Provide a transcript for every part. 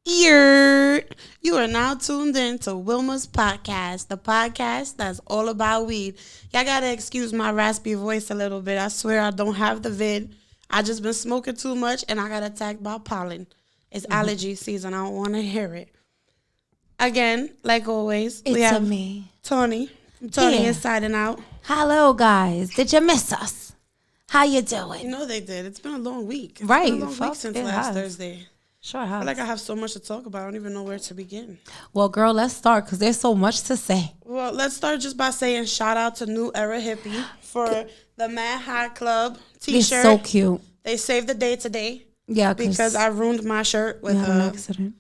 You are now tuned in to Wilmas Podcast, the podcast that's all about weed. Y'all gotta excuse my raspy voice a little bit. I swear I don't have the vid. I just been smoking too much and I got attacked by pollen. It's allergy season. I don't want to hear it. Again, like always, we have me. Tony. Tony is signing out. Hello, guys. Did you miss us? How you doing? You know they did. It's been a long week. It's Right. been a long week since last Thursday. Sure I has. feel like I have so much to talk about. I don't even know where to begin. Well, girl, let's start because there's so much to say. Well, let's start just by saying shout out to New Era Hippie for the Mad High Club t-shirt. It's so cute. They saved the day today. Yeah, because I ruined my shirt with an accident.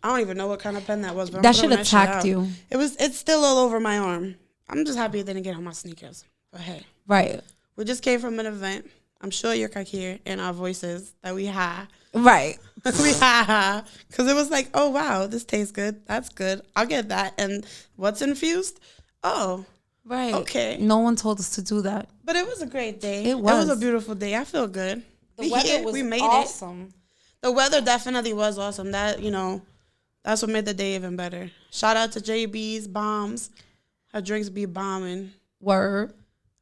I don't even know what kind of pen that was. But That should have attacked you. It's still all over my arm. I'm just happy it didn't get on my sneakers. But hey. Right. We just came from an event. I'm sure you can hear in our voices that we high. Right. We high. Because it was like, oh, wow, this tastes good. That's good. I'll get that. And what's infused? Oh. Right. Okay. No one told us to do that. But it was a great day. It was. It was a beautiful day. I feel good. The weather was awesome. The weather definitely was awesome. That, that's what made the day even better. Shout out to JB's Bombs. Her drinks be bombing. Word.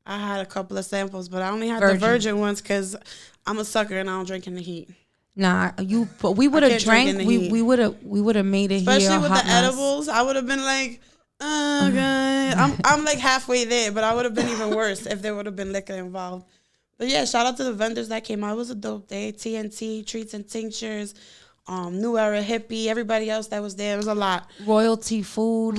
I had a couple of samples, but I only had the virgin ones because I'm a sucker and I don't drink in the heat. Nah, but we would have drank. We would have made it. Especially here. With the edibles, I would have been like, oh god. I'm like halfway there, but I would have been even worse if there would have been liquor involved. But yeah, shout out to the vendors that came out. It was a dope day. TNT, Treats and Tinctures, New Era Hippie, everybody else that was there. It was a lot. Royalty Food,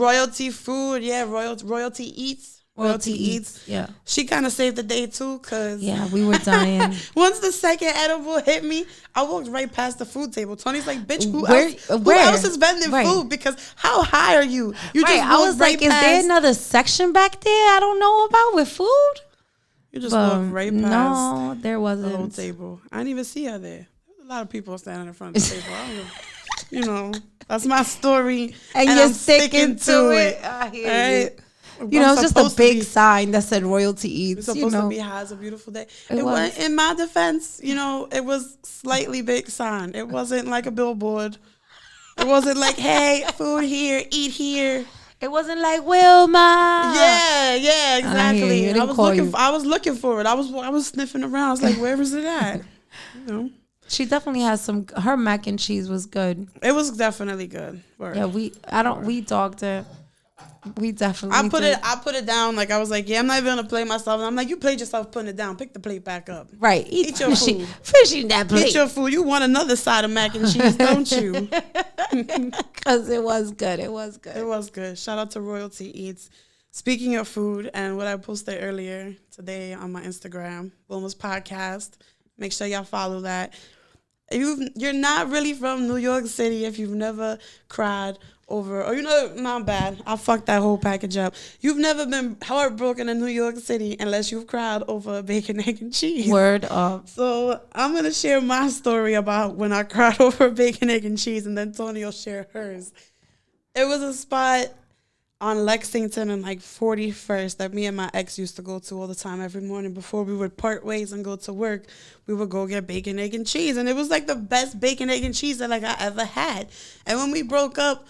yeah. Royalty Eats. Royalty Eats. Yeah. She kind of saved the day, too, because... Yeah, we were dying. Once the second edible hit me, I walked right past the food table. Tony's like, bitch, who else is vending food? Because how high are you? You just I was like, is there another section back there I don't know about with food? You just walked right past no, there wasn't. the whole table. I didn't even see her there. There was a lot of people standing in front of the table. I don't know. That's my story. And you're I'm sticking to it. I hear you. It's just a big sign that said Royalty Eats. It's supposed to be high. It's a beautiful day. It was. In my defense, it was slightly big sign. It wasn't like a billboard. It wasn't like, hey, food here, eat here. It wasn't like Wilmas. Yeah, exactly. I was looking for it. I was sniffing around. I was like, where is it at? She definitely has her mac and cheese was good. It was definitely good. Word. Yeah, we dogged it. We definitely I put it down. Like I was like, yeah, I'm not even gonna play myself. And I'm like, you played yourself putting it down. Pick the plate back up. Right. Eat your food. Finishing that plate. Eat your food. You want another side of mac and cheese, don't you? Because it was good. It was good. It was good. Shout out to Royalty Eats. Speaking of food and what I posted earlier today on my Instagram, Wilmas Podcast. Make sure y'all follow that. You're not really from New York City if you've never cried over, not bad. I fucked that whole package up. You've never been heartbroken in New York City unless you've cried over a bacon, egg, and cheese. Word up. So I'm going to share my story about when I cried over bacon, egg, and cheese, and then Tony will share hers. It was a spot on Lexington and 41st that me and my ex used to go to all the time every morning before we would part ways and go to work. We would go get bacon, egg, and cheese. And it was the best bacon, egg, and cheese that I ever had. And when we broke up,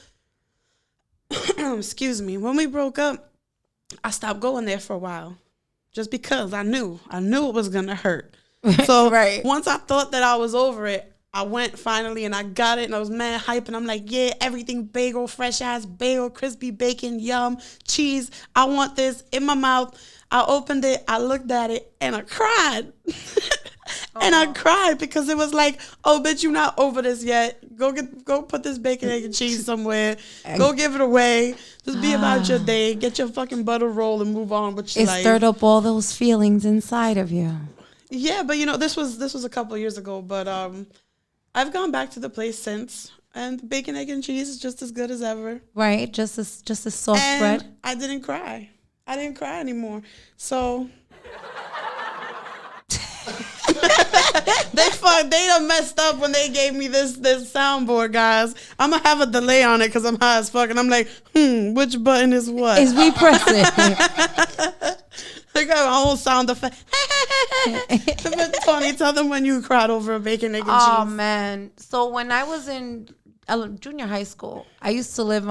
when we broke up, I stopped going there for a while just because I knew it was going to hurt. So once I thought that I was over it, I went finally and I got it and I was mad hype and I'm like, yeah, everything bagel, fresh ass bagel, crispy bacon, yum, cheese. I want this in my mouth. I opened it, I looked at it and I cried. And I cried because it was like, oh, bitch, you not over this yet. Go put this bacon, egg, and cheese somewhere. Go give it away. Just be about your day. Get your fucking butter roll and move on with your life. It stirred up all those feelings inside of you. Yeah, but this was a couple years ago. But I've gone back to the place since, and bacon, egg, and cheese is just as good as ever. Right, just a soft bread. I didn't cry. I didn't cry anymore. So they done messed up when they gave me this soundboard, guys. I'm gonna have a delay on it because I'm high as fuck, and I'm like, which button is what? Is we pressing? I got my own sound effect. Tony, tell them when you cried over a bacon, egg, and cheese. Oh man! So when I was in junior high school, I used to live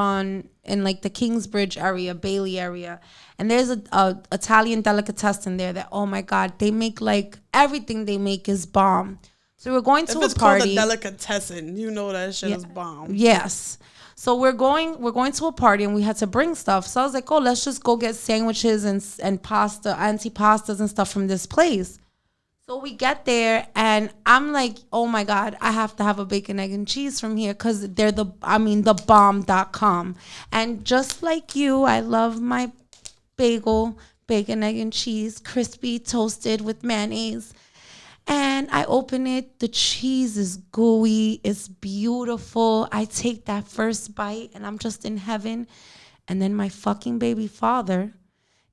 in like the Kingsbridge area, Bailey area. And there's a Italian delicatessen there that, oh my God, they make like everything they make is bomb. So we're going to a party. If it's called a delicatessen, you know that shit is bomb. Yes. So we're going to a party and we had to bring stuff. So I was like, oh, let's just go get sandwiches and pasta, antipastas and stuff from this place. So we get there and I'm like, oh my God, I have to have a bacon, egg, and cheese from here because they're the bomb.com. And just like you, I love my bagel, bacon, egg, and cheese, crispy, toasted with mayonnaise. And I open it. The cheese is gooey. It's beautiful. I take that first bite and I'm just in heaven. And then my fucking baby father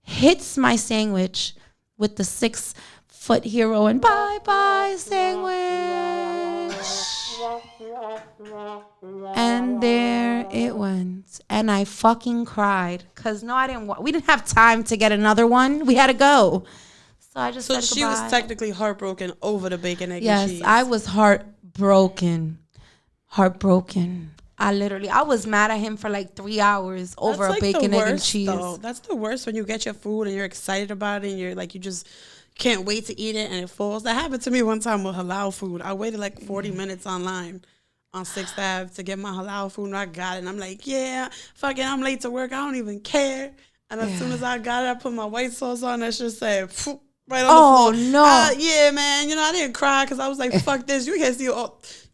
hits my sandwich with the 6-foot hero and bye-bye sandwich. And there it went. And I fucking cried. Because we didn't have time to get another one. We had to go. So I just said she goodbye. Was technically heartbroken over the bacon, egg, and cheese. Yes, I was heartbroken. I was mad at him for like 3 hours over a bacon, egg, and cheese. Though. That's the worst when you get your food and you're excited about it and you're like, you just can't wait to eat it and it falls. That happened to me one time with halal food. I waited like 40 minutes online on 6th Ave to get my halal food and I got it. And I'm like, yeah, fucking, I'm late to work. I don't even care. And as soon as I got it, I put my white sauce on. That shit said, right on the floor. No. Yeah, man. I didn't cry because I was like, fuck this. You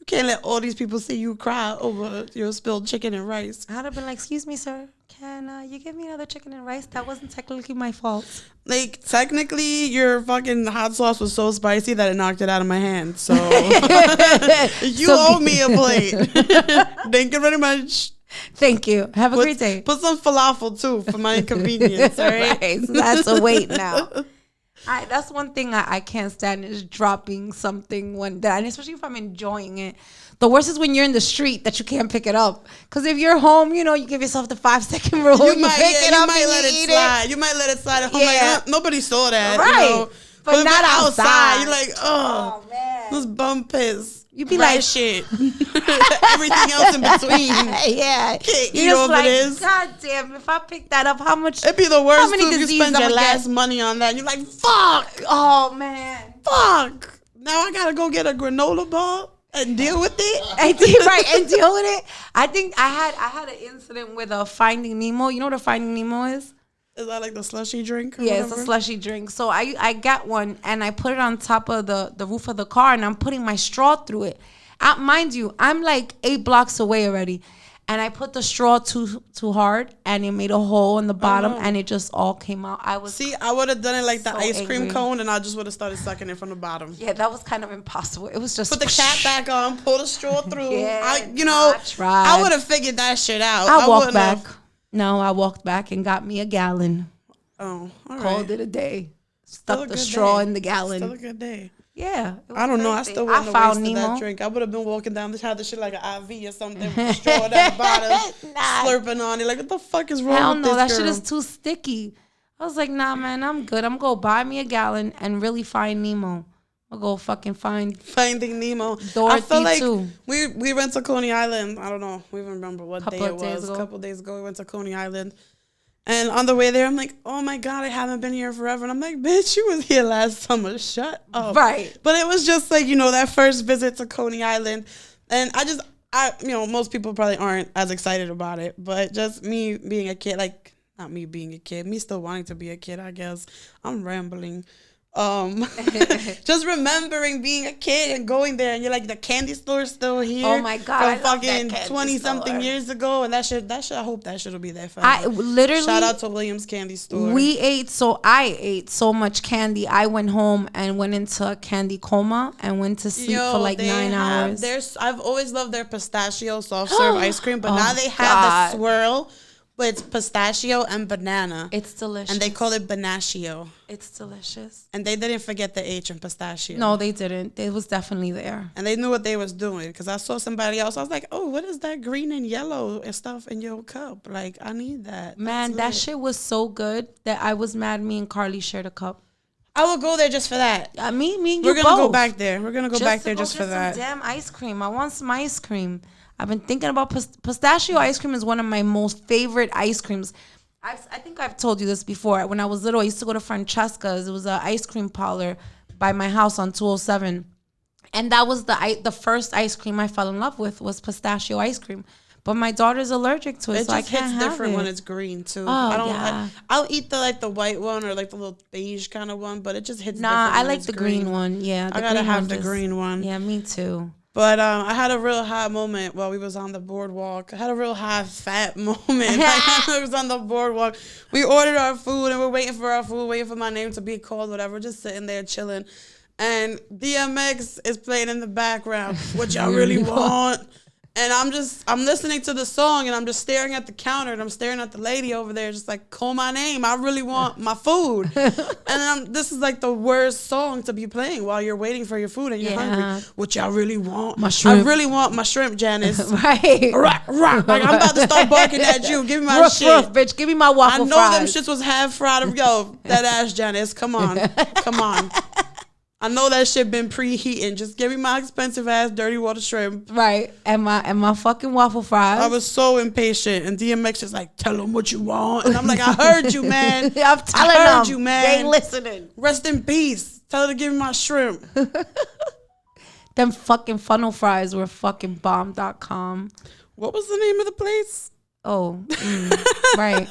can't let all these people see you cry over your spilled chicken and rice. I'd have been like, excuse me, sir. Can you give me another chicken and rice? That wasn't technically my fault. Like, technically, your fucking hot sauce was so spicy that it knocked it out of my hand. So, you owe me a plate. Thank you very much. Thank you. Have a great day. Put some falafel, too, for my inconvenience, all right? Right, so that's a wait now. That's one thing I can't stand is dropping something one day, and especially if I'm enjoying it. The worst is when you're in the street that you can't pick it up. Because if you're home, you give yourself the 5-second rule. You pick it up and let it slide. You might let it slide at home. Like, nobody saw that. Right. But not outside. You're like, oh man. Those bum piss. You be like shit. Everything else in between. Yeah. Can't eat over this. God damn, if I pick that up, how much? It'd be the worst too if you spend your last money on that. You're like, fuck. Oh man. Fuck. Now I gotta go get a granola bar and deal with it. And deal with it. I think I had an incident with a Finding Nemo. You know what a Finding Nemo is? Is that like the slushy drink? Yeah, it's a slushy drink. So I got one and I put it on top of the roof of the car and I'm putting my straw through it. Mind you, I'm like 8 blocks away already. And I put the straw too hard and it made a hole in the bottom and it just all came out. I would have done it like the ice cream cone and I just would have started sucking it from the bottom. Yeah, that was kind of impossible. It was just put the cap back on, pull the straw through. Yeah, I would have figured that shit out. I walked back. No, I walked back and got me a gallon. Oh, all right. Called it a day. Stuck the straw in the gallon. Still a good day. Yeah. I don't know. I still wouldn't have wasted that drink. I would have been walking down the shit like an IV or something. Straw down the bottom, slurping on it. Like, what the fuck is wrong with this girl? That shit is too sticky. I was like, nah, man, I'm good. I'm going to buy me a gallon and really find Nemo. I'll go fucking Finding Nemo. Dorothy I feel like too. We went to Coney Island. I don't know. We even remember what day it was. A couple days ago, we went to Coney Island. And on the way there, I'm like, oh my God, I haven't been here forever. And I'm like, bitch, you was here last summer. Shut up. Right. But it was just like, that first visit to Coney Island. And most people probably aren't as excited about it. But just me being a kid, like, not me being a kid, me still wanting to be a kid, I guess. I'm rambling. Just remembering being a kid and going there and you're like, the candy store's still here. Oh my God, from fucking 20-something years ago, and that should I hope that shit'll be there forever. I literally shout out to Williams Candy Store. I ate so much candy. I went home and went into a candy coma and went to sleep for like 9 hours. I've always loved their pistachio soft serve ice cream, but now they have the swirl. But it's pistachio and banana. It's delicious. And they call it banachio. It's delicious. And they didn't forget the H in pistachio. No, they didn't. It was definitely there. And they knew what they was doing. Because I saw somebody else. I was like, oh, what is that green and yellow and stuff in your cup? Like, I need that. Man, that shit was so good that I was mad me and Carly shared a cup. I will go there just for that. Me and you We're going to both. go back there. We're going to go back there just for that. Some damn ice cream. I want some ice cream. I've been thinking about pistachio ice cream is one of my most favorite ice creams. I think I've told you this before. When I was little, I used to go to Francesca's. It was an ice cream parlor by my house on 207. And that was the first ice cream I fell in love with was pistachio ice cream. But my daughter's allergic to it, so I can't have it. It just hits different when it's green, too. Oh, I'll eat the white one or like the little beige kind of one, but it just hits different. Nah, I like the green one. Yeah, I gotta have the green one. Yeah, me too. But I had a real high moment while we was on the boardwalk. I had a real high fat moment. I was on the boardwalk. We ordered our food and we're waiting for our food, waiting for my name to be called, whatever. Just sitting there chilling. And DMX is playing in the background. What y'all really want? And I'm listening to the song and I'm just staring at the counter and I'm staring at the lady over there just like, call my name. I really want my food. And this is like the worst song to be playing while you're waiting for your food and you're hungry. What y'all really want? My shrimp. I really want my shrimp, Janice. Right. Like I'm about to start barking at you. Give me my shit. Ruff, bitch. Give me my waffle fries. I know them shits was half fried. Yo, that ass, Janice. Come on. I know that shit been preheating. Just give me my expensive ass dirty water shrimp. Right. And my fucking waffle fries. I was so impatient. And DMX is like, tell them what you want. And I'm like, I heard you, man. I'm telling them. I heard you, man. They ain't listening. Rest in peace. Tell her to give me my shrimp. Them fucking funnel fries were fucking bomb.com. What was the name of the place? Oh, right.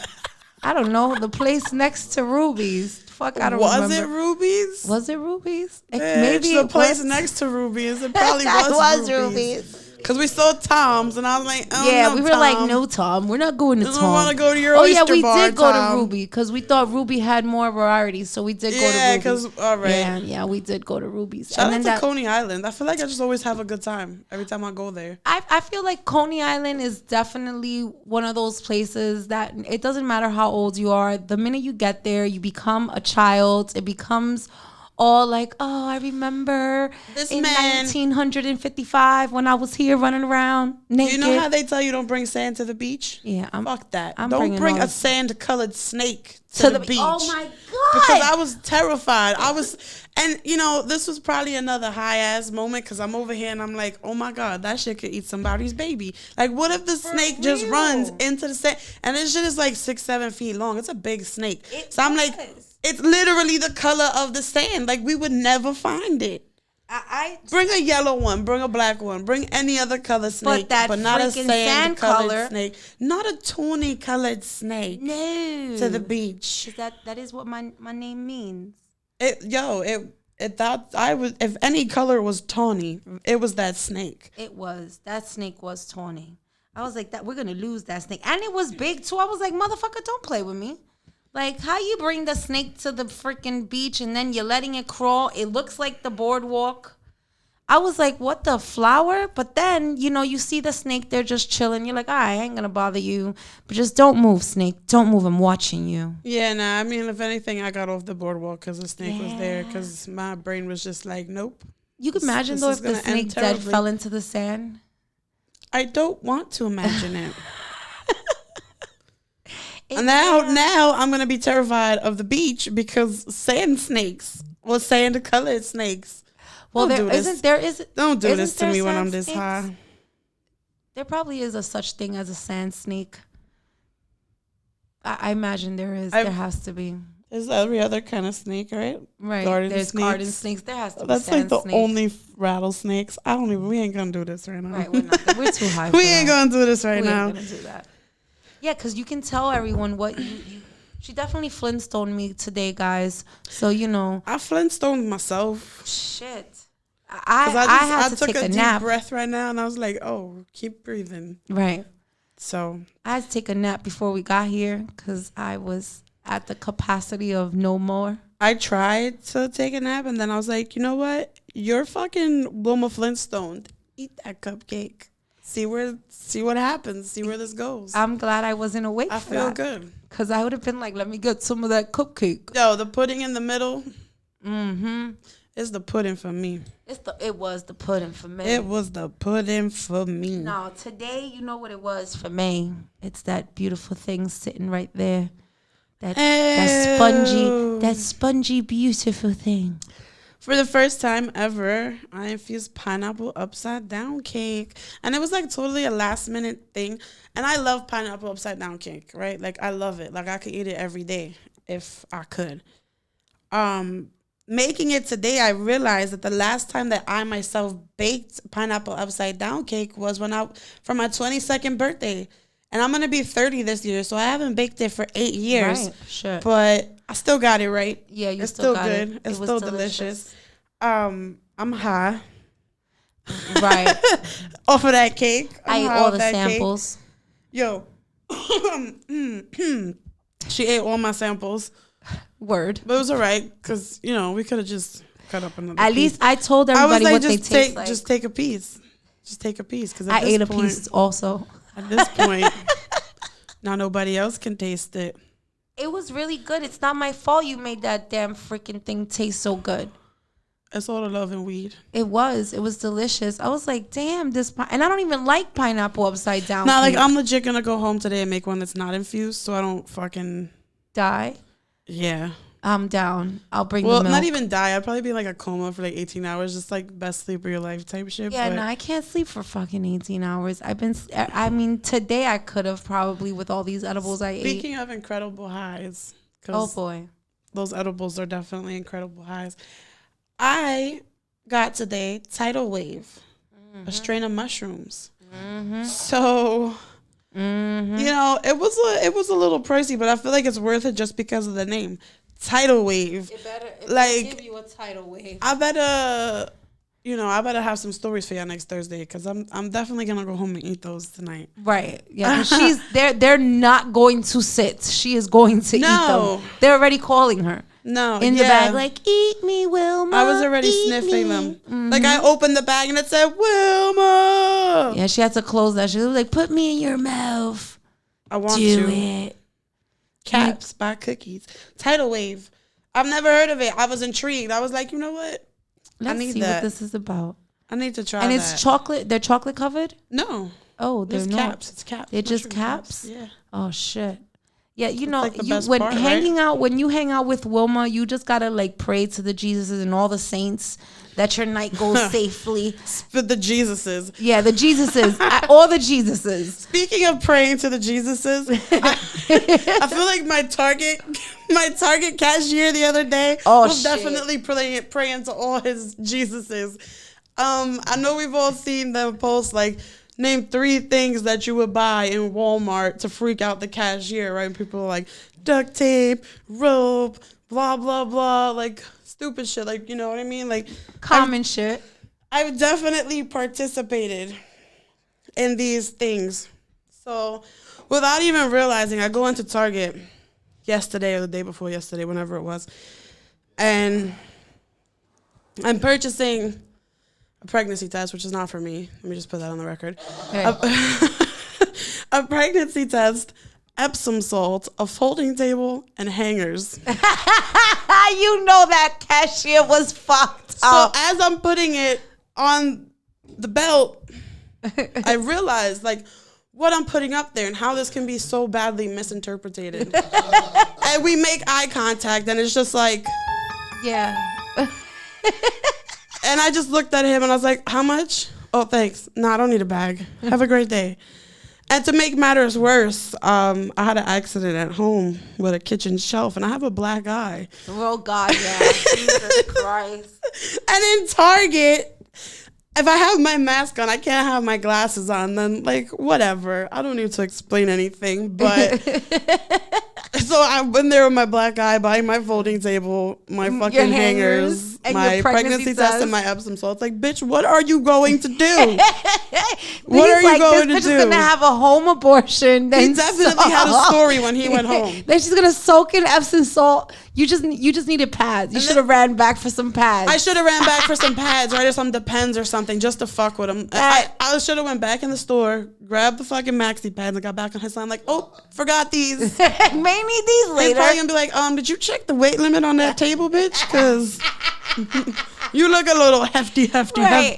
I don't know. The place next to Ruby's. Fuck, I don't remember. Was it Ruby's? Was it Ruby's? Maybe the place next to Ruby's. It probably was Ruby's. Because we saw Tom's, and I was like, oh, yeah, no, we were Tom. like, no, Tom. We're not going to Tom. I don't want to go to your oyster bar, Oh, yeah, we did go Tom. to Ruby, because we thought Ruby had more variety, so we did go to Ruby. Yeah, because, all right. Yeah, we did go to Ruby's. Shout out to Coney Island. I feel like I just always have a good time every time I go there. I feel like Coney Island is definitely one of those places that it doesn't matter how old you are. The minute you get there, you become a child. It becomes all like, oh, I remember this in man, 1955 when I was here running around naked. You know how they tell you don't bring sand to the beach? Yeah. Fuck that. Don't bring a sand-colored snake to the beach. Oh, my God. Because I was terrified. And, you know, this was probably another high-ass moment because I'm over here and I'm like, oh, my God, that shit could eat somebody's baby. Like, what if the snake just runs into the sand? And this shit is like 6-7 feet long. It's a big snake. So I'm like, it's literally the color of the sand. Like, we would never find it. Bring a yellow one. Bring a black one. Bring any other color snake. But not a sand-colored snake. Not a tawny-colored snake. No. To the beach. That is what my name means. If any color was tawny, it was that snake. It was. That snake was tawny. I was like, we're going to lose that snake. And it was big, too. I was like, motherfucker, don't play with me. Like, how you bring the snake to the freaking beach and then you're letting it crawl? It looks like the boardwalk. I was like, what the flower? But then, you know, you see the snake, they're just chilling. You're like, all right, I ain't going to bother you. But just don't move, snake. Don't move. I'm watching you. Yeah, nah, I mean, if anything, I got off the boardwalk because the snake was there because my brain was just like, nope. You could imagine, though, if the snake dead fell into the sand? I don't want to imagine it. And now I'm gonna be terrified of the beach because sand snakes or sand-colored snakes. Well, don't do this to me when I'm this high. There probably is a such thing as a sand snake. I imagine there is. There has to be. There's every other kind of snake, right? Right. There's garden snakes. There has to be. That's like the only rattlesnakes. We ain't gonna do this right now. Right. We're too high. We ain't gonna do this right now. We ain't gonna do that. Yeah, because you can tell everyone what you. She definitely Flintstone me today, guys. So, you know. I Flintstone myself. Shit. I took a deep breath right now, and I was like, oh, keep breathing. Right. So. I had to take a nap before we got here because I was at the capacity of no more. I tried to take a nap, and then I was like, you know what? You're fucking Wilma Flintstone. Eat that cupcake. See what happens. See where this goes. I'm glad I wasn't awake. I feel good. Because I would have been like, let me get some of that cupcake. Yo, the pudding in the middle. Mm-hmm. It's the pudding for me. It was the pudding for me. It was the pudding for me. No, today, you know what it was for me? It's that beautiful thing sitting right there. That spongy, beautiful thing. For the first time ever, I infused pineapple upside down cake. And it was like totally a last minute thing. And I love pineapple upside down cake, right? Like I love it. Like I could eat it every day if I could. Making it today, I realized that the last time that I myself baked pineapple upside down cake was for my 22nd birthday. And I'm going to be 30 this year, so I haven't baked it for 8 years. Right, sure. But I still got it right. Yeah, it's still good. It's still delicious. I'm high. Right. Off of that cake. I ate all the samples. Cake. Yo. She ate all my samples. Word. But it was all right, because, we could have just cut up another At piece. least I told everybody what they taste like. Just take a piece. Just take a piece. Because I ate a piece also. At this point, now nobody else can taste it. It was really good. It's not my fault you made that damn freaking thing taste so good. It's all the love and weed. It was delicious. I was like, damn, and I don't even like pineapple upside down. Nah, like I'm legit gonna go home today and make one that's not infused, so I don't fucking die. Yeah. I'm down. I'll bring the milk. Well, not even die. I'd probably be in like a coma for like 18 hours, just like best sleep of your life type shit. Yeah, no, I can't sleep for fucking 18 hours. Today I could have probably with all these edibles I ate. Speaking of incredible highs. Oh, boy. Those edibles are definitely incredible highs. I got today tidal wave, a strain of mushrooms. Mm-hmm. So... Mm-hmm. It was a little pricey, but I feel like it's worth it just because of the name, tidal wave. It better give you a tidal wave. I better have some stories for y'all next Thursday, because I'm definitely gonna go home and eat those tonight. Right? Yeah. They're not going to sit. She is going to eat them. They're already calling her. No, in the bag, like, eat me, Wilma. I was already sniffing them. Mm-hmm. Like, I opened the bag and it said, Wilma. Yeah, she had to close that. She was like, put me in your mouth. I want Do it. Caps by Cookies. Tidal Wave. I've never heard of it. I was intrigued. I was like, you know what? Let's see what this is about. I need to try that. And it's chocolate. They're chocolate covered? No. Oh, they're not. Caps. It's caps. They're just caps? Yeah. Oh, shit. Yeah, like when you hang out with Wilma, you just gotta like pray to the Jesuses and all the saints that your night goes safely. For the Jesuses. Yeah, the Jesuses. All the Jesuses. Speaking of praying to the Jesuses, I feel like my Target cashier the other day was definitely praying to all his Jesuses. I know we've all seen them post like, name 3 things that you would buy in Walmart to freak out the cashier, right? People are like, duct tape, rope, blah, blah, blah, like stupid shit, like, you know what I mean? Like common shit. I've definitely participated in these things. So without even realizing, I go into Target yesterday or the day before yesterday, whenever it was, and I'm purchasing a pregnancy test, which is not for me. Let me just put that on the record. Okay. A pregnancy test, Epsom salt, a folding table, and hangers. You know that cashier was fucked up. So as I'm putting it on the belt, I realized like what I'm putting up there and how this can be so badly misinterpreted. And we make eye contact, and it's just like, yeah. And I just looked at him and I was like, how much? Oh, thanks. No, I don't need a bag. Have a great day. And to make matters worse, I had an accident at home with a kitchen shelf, and I have a black eye. Oh, God, yeah. Jesus Christ. And in Target, if I have my mask on, I can't have my glasses on, then, like, whatever. I don't need to explain anything, but... So I've been there with my black eye, buying my folding table, my fucking hangers, my pregnancy test, and my Epsom salt. It's like, bitch, what are you going to do? What are you going to do? This bitch is going to have a home abortion. He definitely had a story when he went home. Then she's going to soak in Epsom salt. You just needed pads. You should have ran back for some pads. I should have ran back for some pads, right? Or some Depends or something, just to fuck with him. I should have went back in the store, grabbed the fucking maxi pads, and got back on his line like, oh, forgot these. May need these later. He's probably gonna be like, did you check the weight limit on that table, bitch? Because you look a little hefty. You're gonna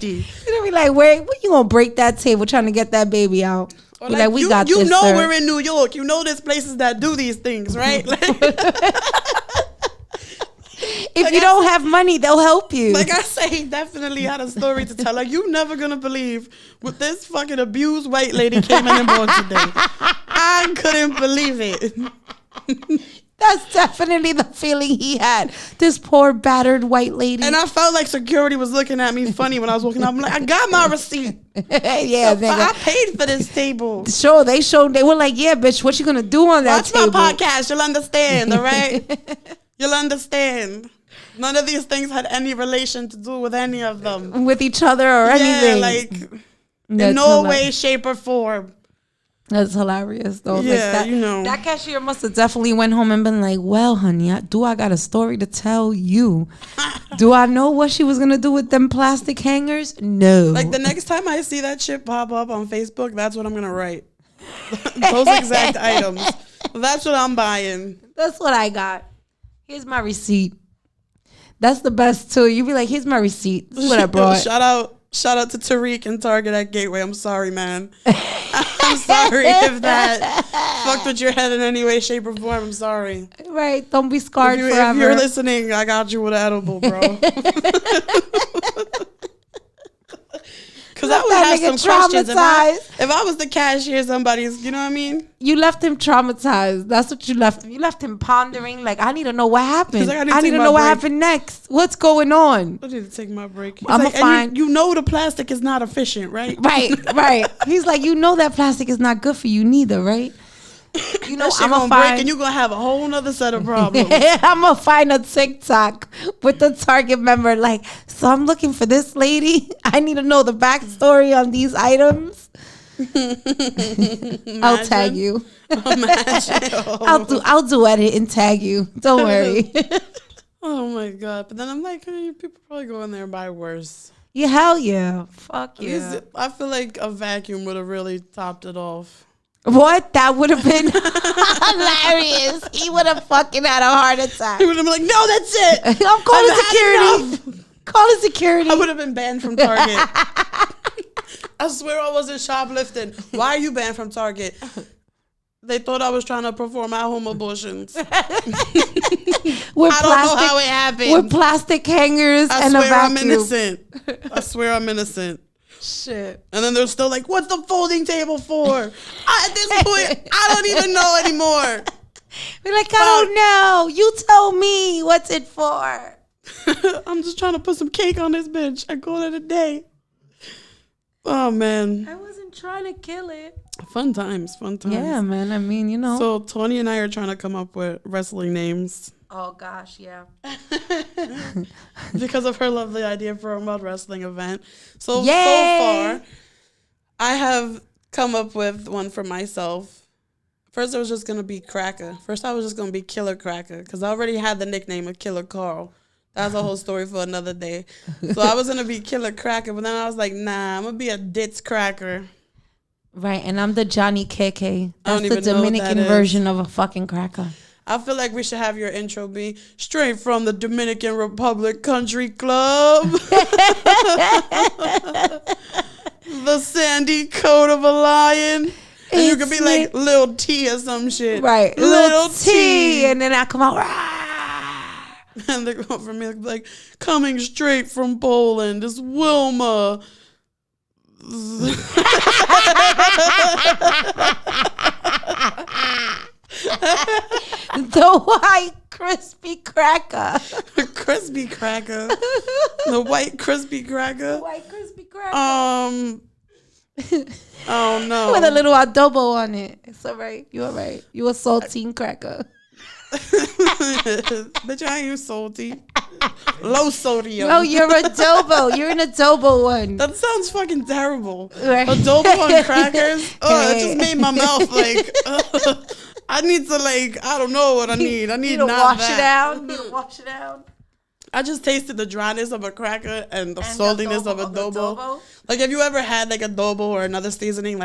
be like, wait, what you gonna break that table trying to get that baby out? Or like, we got this, sir. We're in New York. You know there's places that do these things, right? If you don't have money, they'll help you. Like I say, he definitely had a story to tell. Like, you never gonna believe what this fucking abused white lady came in and bought today. I couldn't believe it. That's definitely the feeling he had. This poor battered white lady. And I felt like security was looking at me funny when I was walking up. I'm like, I got my receipt. Yeah, I paid for this table. Sure, they were like, yeah, bitch, what you gonna do on that table? Watch my podcast. You'll understand, all right? You'll understand. None of these things had any relation to do with any of them. With each other or anything. Like, in no way, shape, or form. That's hilarious, though. Yeah, like that, you know. That cashier must have definitely went home and been like, well, honey, I got a story to tell you. Do I know what she was going to do with them plastic hangers? No. Like, the next time I see that shit pop up on Facebook, that's what I'm going to write. Those exact items. That's what I'm buying. That's what I got. Here's my receipt. That's the best, too. You be like, here's my receipt. This is what I brought. Shout out to Tariq and Target at Gateway. I'm sorry, man. I'm sorry if that fucked with your head in any way, shape, or form. I'm sorry. Right. Don't be scarred forever. If you're listening, I got you with an edible, bro. Because I would have some questions. If I was the cashier, somebody's, you know what I mean? You left him traumatized. That's what you left him. You left him pondering, like, I need to know what happened. Like, I need to know what happened next. What's going on? I need to take my break. I'm like, fine. You know the plastic is not efficient, right? Right. He's like, you know that plastic is not good for you neither, right? You know, I'm gonna break and you're gonna have a whole nother set of problems. I'm gonna find a TikTok with the Target member like, so I'm looking for this lady. I need to know the backstory on these items. I'll tag you. I'll do edit and tag you. Don't worry. Oh my God. But then I'm like, hey, people probably go in there and buy worse. Yeah, hell yeah. Fuck yeah. I feel like a vacuum would have really topped it off. What? That would have been hilarious. He would have fucking had a heart attack. He would have been like, no, that's it. I'm calling security. Calling security. I would have been banned from Target. I swear I wasn't shoplifting. Why are you banned from Target? They thought I was trying to perform at-home abortions. I don't know how it happened. With plastic hangers and a vacuum. I swear I'm innocent. Shit. And then they're still like, what's the folding table for? At this point, I don't even know anymore. We're like, I don't know. You tell me what's it for. I'm just trying to put some cake on this bitch. I call it a day. Oh, man. I wasn't trying to kill it. Fun times. Yeah, man. I mean, you know. So Tony and I are trying to come up with wrestling names. Oh, gosh, yeah. Because of her lovely idea for a mud wrestling event. So far, I have come up with one for myself. First, it was just going to be Cracker. First, I was just going to be Killer Cracker because I already had the nickname of Killer Carl. That's a whole story for another day. So I was going to be Killer Cracker, but then I was like, nah, I'm going to be a Ditz Cracker. Right, and I'm the Johnny KK. That's the Dominican version of a fucking cracker. I feel like we should have your intro be straight from the Dominican Republic Country Club. The sandy coat of a lion. And you could be like Lil T or some shit. Right. Lil T. And then I come out. Rah! And they go for me like, coming straight from Poland is Wilma. The white crispy cracker. Crispy cracker. The white crispy cracker. The white crispy cracker. Oh no. With a little adobo on it. It's all right. You all right. You a saltine cracker. Bitch, I ain't salty. Low sodium. No, you're adobo. You're an adobo one. That sounds fucking terrible. Right. Adobo on crackers. Oh, it just made my mouth like. I need to I don't know what I need. I need to wash it down. Need to wash it down. I just tasted the dryness of a cracker and the saltiness of adobo. Like, have you ever had like adobo or another seasoning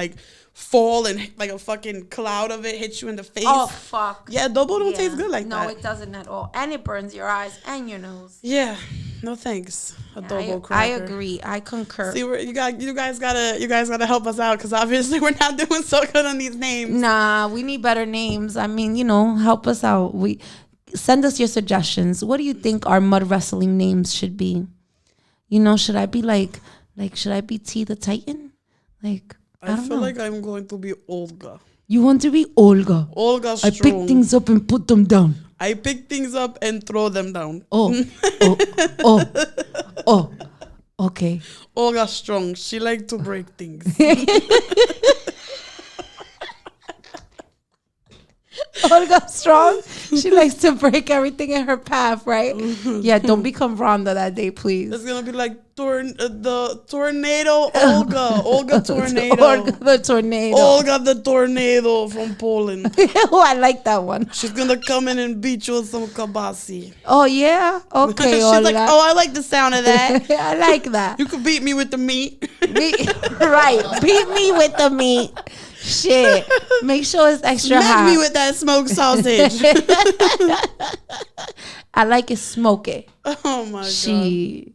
fall and like a fucking cloud of it hits you in the face? Oh, fuck. Yeah, adobo don't taste good like that. No, it doesn't at all. And it burns your eyes and your nose. Yeah. No thanks. Adobo cracker. I agree. I concur. See, you guys gotta help us out because obviously we're not doing so good on these names. Nah, we need better names. I mean, help us out. send us your suggestions. What do you think our mud wrestling names should be? You know, should I be like should I be T the Titan? Like, I don't know. Like I'm going to be Olga. You want to be Olga? Olga Strong. I pick things up and put them down. I pick things up and throw them down. Oh. Okay. Olga Strong. She like to break things. Olga Strong. She likes to break everything in her path, right? Yeah, don't become Rhonda that day, please. It's gonna be like the tornado Olga. Olga Tornado. Olga the Tornado. Olga the Tornado from Poland. Oh, I like that one. She's gonna come in and beat you with some kabasi. Oh, yeah? Okay, She's Olga. like, oh, I like the sound of that. I like that. You could beat me with the meat. Right. Beat me with the meat. Shit. Make sure it's extra hot. Smack me with that smoked sausage. I like it smoky. Oh, my God.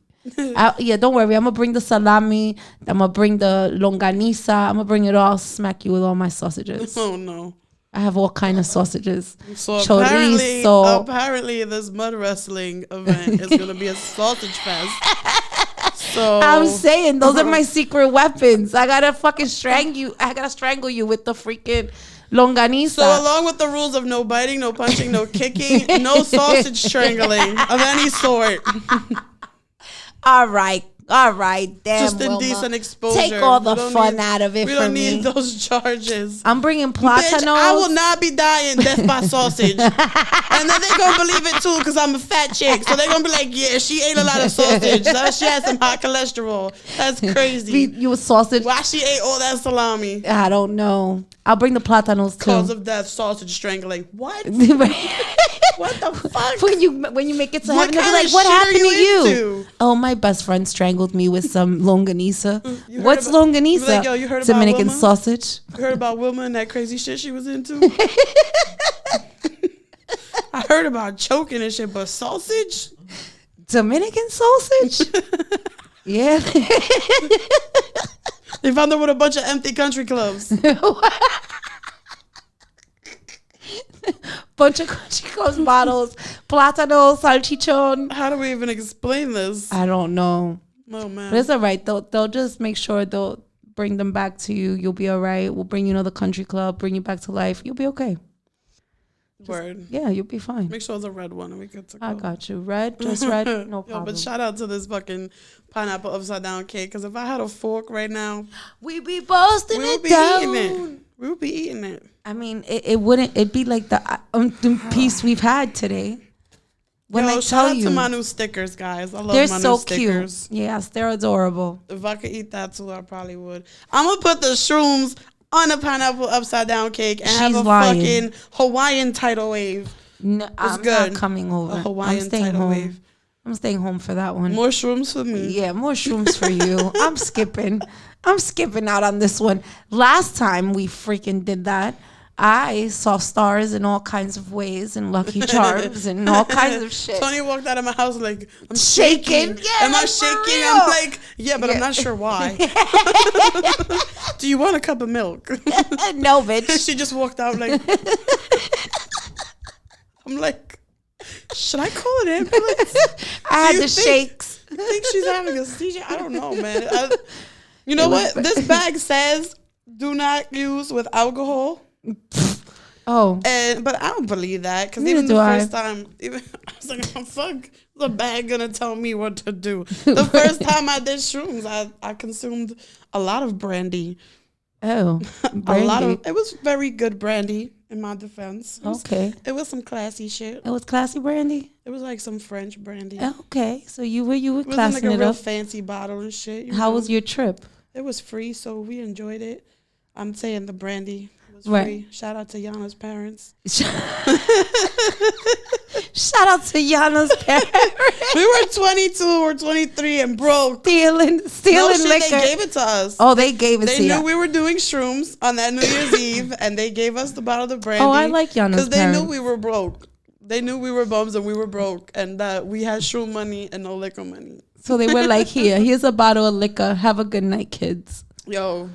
Yeah, don't worry. I'm going to bring the salami. I'm going to bring the longaniza. I'm going to bring it all. Smack you with all my sausages. Oh, no. I have all kind of sausages. So Chorizo. apparently this mud wrestling event is going to be a sausage fest. So I'm saying those are my secret weapons. I gotta fucking strangle you. I gotta strangle you with the freaking longaniza. So along with the rules of no biting, no punching, no kicking, no sausage strangling of any sort. All right. Damn, just Wilma. indecent exposure. Take all the fun out of it for me. We don't need those charges. I'm bringing platanos. Bitch, I will not be dying death by sausage. And then they gonna believe it too because I'm a fat chick. So they gonna be like, yeah, she ate a lot of sausage. She had some high cholesterol. That's crazy. You a sausage? Why she ate all that salami? I don't know. I'll bring the platanos too. Cause of that sausage strangling. What? What the fuck? When you make it to heaven, they'll be like, what happened to you? Oh, my best friend strangled me with some longaniza. What's longaniza? Like, yo, you heard Dominican about sausage. You heard about Wilma and that crazy shit she was into? I heard about choking and shit, but sausage? Dominican sausage? Yeah. They found her with a bunch of empty country clubs. Bunch of country clubs bottles, plátano, salchichon. How do we even explain this? I don't know. Oh, man. But it's all right. They'll just make sure they'll bring them back to you. You'll be all right. We'll bring you another country club, bring you back to life. You'll be okay. Word. Yeah, you'll be fine. Make sure it's a red one and we get to go. I got you. Red, just red, no problem. Yo, but shout out to this fucking pineapple upside down cake, because if I had a fork right now, we'd be busting we would be down. eating it. We would be eating it. I mean, it wouldn't. It'd be like the piece we've had today. When I shout tell out you, to my new stickers, guys. I love they're my so new stickers. Cute. Yes, they're adorable. If I could eat that too, I probably would. I'm gonna put the shrooms on a pineapple upside down cake and have a fucking Hawaiian tidal wave. No, I'm not coming over. A Hawaiian I'm staying tidal home. wave. I'm staying home for that one. More shrooms for me. Yeah, more shrooms for you. I'm skipping out on this one. Last time we freaking did that, I saw stars in all kinds of ways and Lucky Charms and all kinds of shit. Tony walked out of my house like, I'm shaking. Yeah, am I shaking? I'm like, yeah, but I'm not sure why. Do you want a cup of milk? No, bitch. She just walked out like, I'm like, should I call an ambulance? I had the shakes. I think she's having a seizure. I don't know, man. You know what? This bag says do not use with alcohol. Oh. But I don't believe that, because even the first time, I was like, oh, fuck, the bag gonna tell me what to do. The first time I did shrooms, I consumed a lot of brandy. Oh, brandy. It was very good brandy, in my defense. It was some classy shit. It was classy brandy? It was like some French brandy. Okay, so you were classing it up. It was like a real fancy bottle and shit. How was your trip? It was free, so we enjoyed it. I'm saying the brandy was free. Shout out to Yana's parents. Shout out to Yana's parents. We were 22 or 23 and broke. Stealing liquor. They gave it to us. Oh, they gave it to you. They knew we were doing shrooms on that New Year's Eve, and they gave us the bottle of brandy. Oh, I like Yana's parents. Because they knew we were broke. They knew we were bums and we were broke, and that we had shroom money and no liquor money. So they were like, here's a bottle of liquor. Have a good night, kids. Yo,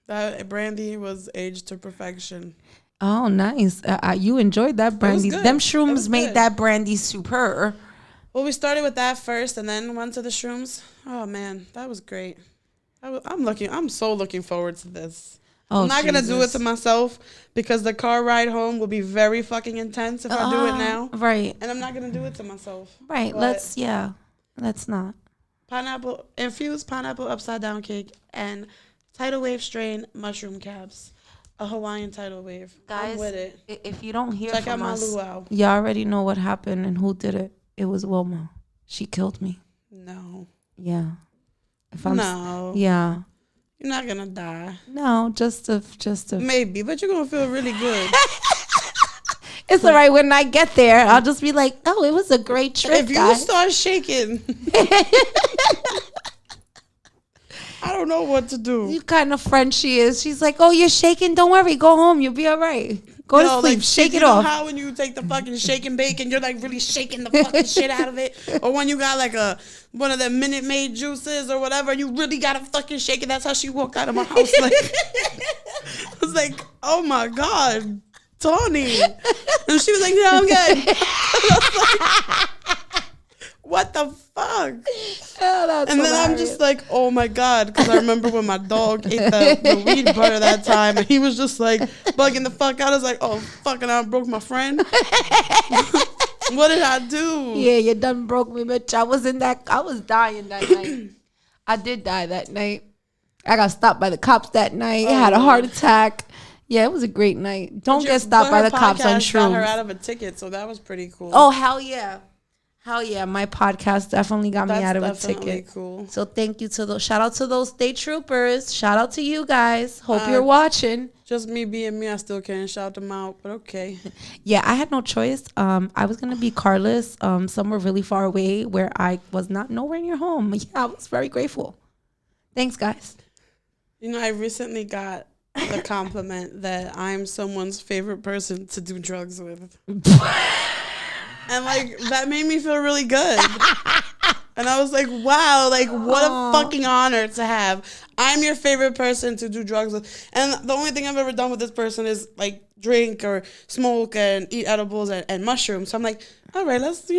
that brandy was aged to perfection. Oh, nice. You enjoyed that brandy. Them shrooms made that brandy superb. Well, we started with that first and then went to the shrooms. Oh, man, that was great. I'm so looking forward to this. Oh, I'm not going to do it to myself because the car ride home will be very fucking intense if I do it now. Right. And I'm not going to do it to myself. Right. Let's not. Infused pineapple upside down cake and tidal wave strain mushroom caps. A Hawaiian tidal wave. Guys, I'm with it. If you don't hear from us, luau. You already know what happened and who did it. It was Wilma. She killed me. No. Yeah. No. Yeah. You're not gonna die. No, just a. Maybe, but you're gonna feel really good. It's all right. When I get there, I'll just be like, "Oh, it was a great trip." If you start shaking, I don't know what to do. You kind of friend she is. She's like, "Oh, you're shaking. Don't worry. Go home. You'll be all right. Go to sleep. Shake it off." How when you take the fucking shake and bake and you're like really shaking the fucking shit out of it, or when you got like one of the Minute Maid juices or whatever, you really gotta fucking shake it. That's how she walked out of my house. Like, I was like, "Oh my God, Tony," and she was like, "No, I'm good." What the fuck? Oh, and then hilarious. I'm just like, oh my God, because I remember when my dog ate the weed butter that time, and he was just like bugging the fuck out. I was like, oh fuck, and I broke my friend. What did I do? Yeah, you done broke me, bitch. I was dying that night. I did die that night. I got stopped by the cops that night. I had a heart attack. Yeah, it was a great night. Don't get stopped by the cops on shrooms. Got her out of a ticket, so that was pretty cool. Oh hell yeah. Hell yeah, my podcast definitely got me out of a ticket. Cool. So thank you to those. Shout out to those state troopers. Shout out to you guys. Hope you're watching. Just me being me, I still can't shout them out, but okay. Yeah, I had no choice. I was gonna be carless, somewhere really far away where I was not nowhere near home. Yeah, I was very grateful. Thanks, guys. You know, I recently got the compliment that I'm someone's favorite person to do drugs with. And, like, that made me feel really good. And I was like, wow, like, what a fucking honor to have. I'm your favorite person to do drugs with. And the only thing I've ever done with this person is, like, drink or smoke and eat edibles and mushrooms. So I'm like, all right, let's,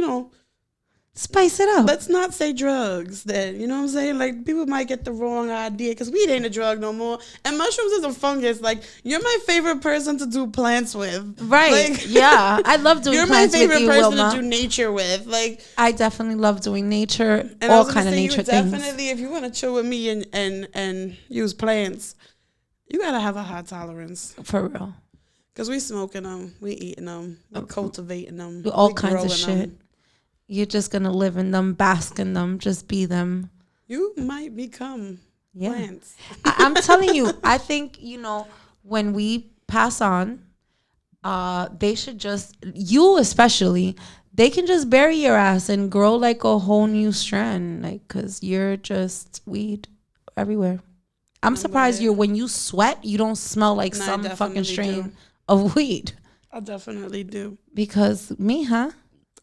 spice it up. Let's not say drugs then. You know what I'm saying? Like, people might get the wrong idea because weed ain't a drug no more. And mushrooms is a fungus. Like, you're my favorite person to do plants with. Right. Like, yeah. I love doing plants with you, Wilma. You're my favorite person to do nature with. Like, I definitely love doing nature, and all kind of nature things. Definitely, if you want to chill with me and use plants, you got to have a high tolerance. For real. Because we smoking them, we eating them, we cultivating them. All kinds of shit. You're just going to live in them, bask in them, just be them. You might become plants. I'm telling you, I think, when we pass on, they should just, you especially, they can just bury your ass and grow like a whole new strand. Like, because you're just weed everywhere. I'm surprised when you sweat, you don't smell like some fucking strain of weed. I definitely do. Because huh?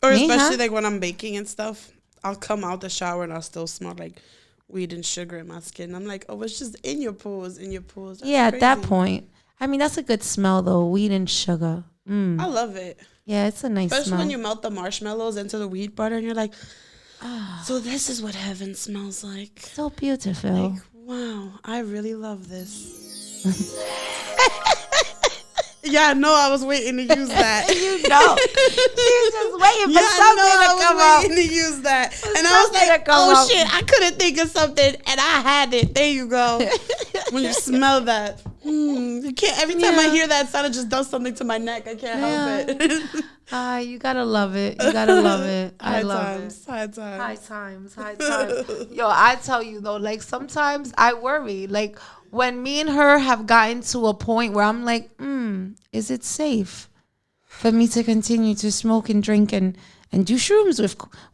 Or especially like when I'm baking and stuff, I'll come out the shower and I'll still smell like weed and sugar in my skin. I'm like, oh, it's just in your pores, That's yeah, crazy. At that point. I mean, that's a good smell though, weed and sugar. I love it. Yeah, it's a nice especially smell. When you melt the marshmallows into the weed butter and you're like, so this is what heaven smells like. So beautiful. Like, wow, I really love this. Yeah, no, I was waiting to use that. She was just waiting for something to come up. I was waiting to use that. And I was like, oh shit, I couldn't think of something and I had it. There you go. When you smell that. You can't, every time I hear that sound, it just does something to my neck. I can't help it. You gotta love it. You gotta love it. High times. High times. Yo, I tell you though, like sometimes I worry. Like when me and her have gotten to a point where I'm like, is it safe for me to continue to smoke and drink and do shrooms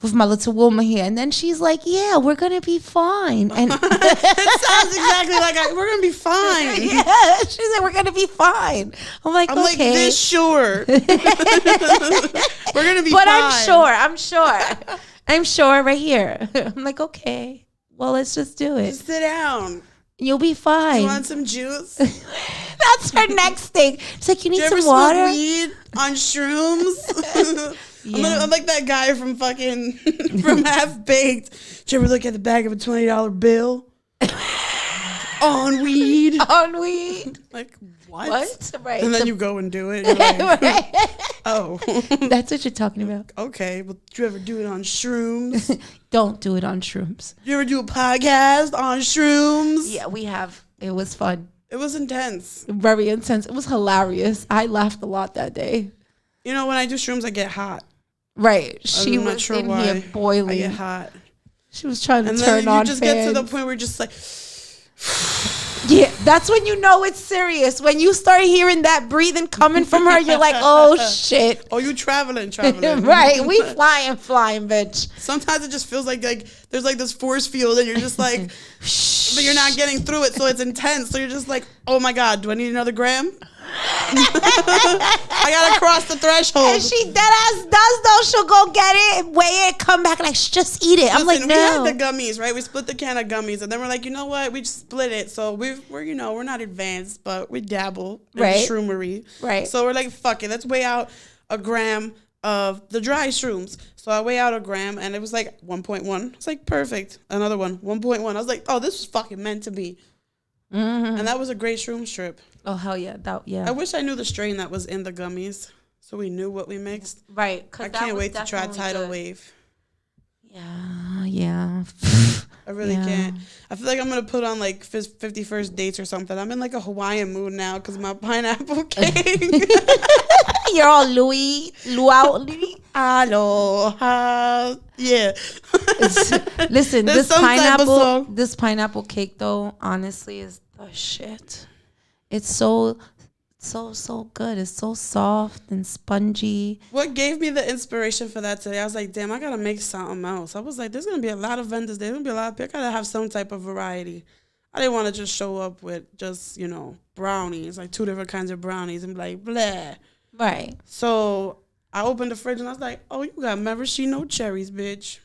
with my little Wilma here? And then she's like, yeah, we're going to be fine. And it sounds exactly like we're going to be fine. Yeah, she's like, we're going to be fine. I'm like, okay. This sure. We're going to be fine. But I'm sure right here. I'm like, okay, well, let's just do it. Just sit down. You'll be fine. You want some juice? That's her next thing. It's like, you need some water? Smoke weed on shrooms? I'm like that guy from fucking from Half Baked. Did you ever look at the back of a $20 bill? On weed. On weed. Like, what? What? Right. And then you go and do it. You're like, right. Oh. That's what you're talking about. Okay. Well, did you ever do it on shrooms? Don't do it on shrooms. You ever do a podcast on shrooms? Yeah, we have. It was fun. It was intense. Very intense. It was hilarious. I laughed a lot that day. You know, when I do shrooms, I get hot. Right. She I'm was not sure in why. here boiling. I get hot. She was trying to and turn then on you just fans. get to the point where you're just like... Yeah, that's when you know it's serious. When you start hearing that breathing coming from her, you're like, oh, shit. Oh, you traveling. Right. We flying, bitch. Sometimes it just feels like there's like this force field and you're just like, but you're not getting through it. So it's intense. So you're just like, oh my God, do I need another gram? I gotta cross the threshold. And she deadass does though. She'll go get it, weigh it, come back like, just eat it. I'm like, no. We had the gummies, right? We split the can of gummies, and then we're like, you know what? We just split it. So we're not advanced, but we dabble in shroomery, right? So we're like, fuck it, let's weigh out a gram of the dry shrooms. So I weigh out a gram, and it was like 1.1. It's like perfect. Another one, 1.1. I was like, oh, this was fucking meant to be. Mm-hmm. And that was a great shroom strip. Oh, hell yeah. I wish I knew the strain that was in the gummies so we knew what we mixed. Right. I can't wait to try Tidal Wave. Yeah. I really can't. I feel like I'm going to put on like 51st Dates or something. I'm in like a Hawaiian mood now because my pineapple cake. You're all Louis. Aloha. Yeah. Listen, this pineapple cake though, honestly, is the shit. It's so good. It's so soft and spongy. What gave me the inspiration for that today? I was like, damn, I gotta make something else. I was like, there's gonna be a lot of vendors. There's gonna be a lot of people. I gotta have some type of variety. I didn't want to just show up with just, brownies, like 2 different kinds of brownies and be like, blah. Right. So I opened the fridge and I was like, oh, you got maraschino cherries, bitch.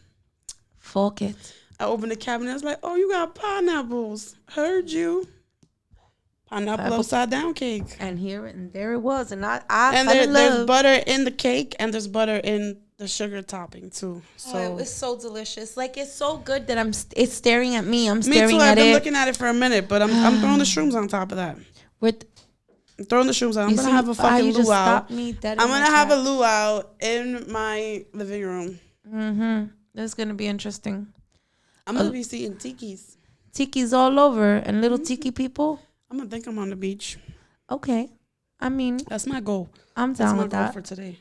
Fuck it. I opened the cabinet. I was like, oh, you got pineapples. Heard you. Pineapple upside down cake. And there it was. And I and there's butter in the cake and there's butter in the sugar topping too. So it was so delicious. Like, it's so good that it's staring at me. I'm staring me too. at I've been it. looking at it for a minute, but I'm throwing the shrooms on top of that. I'm throwing the shrooms out. I'm going to have a fucking luau. I'm going to have a luau in my living room. Mm-hmm. That's going to be interesting. I'm going to be seeing tikis. Tikis all over and little tiki people. I'm going to think I'm on the beach. Okay. I mean, that's my goal. I'm down with that. That's my goal for today.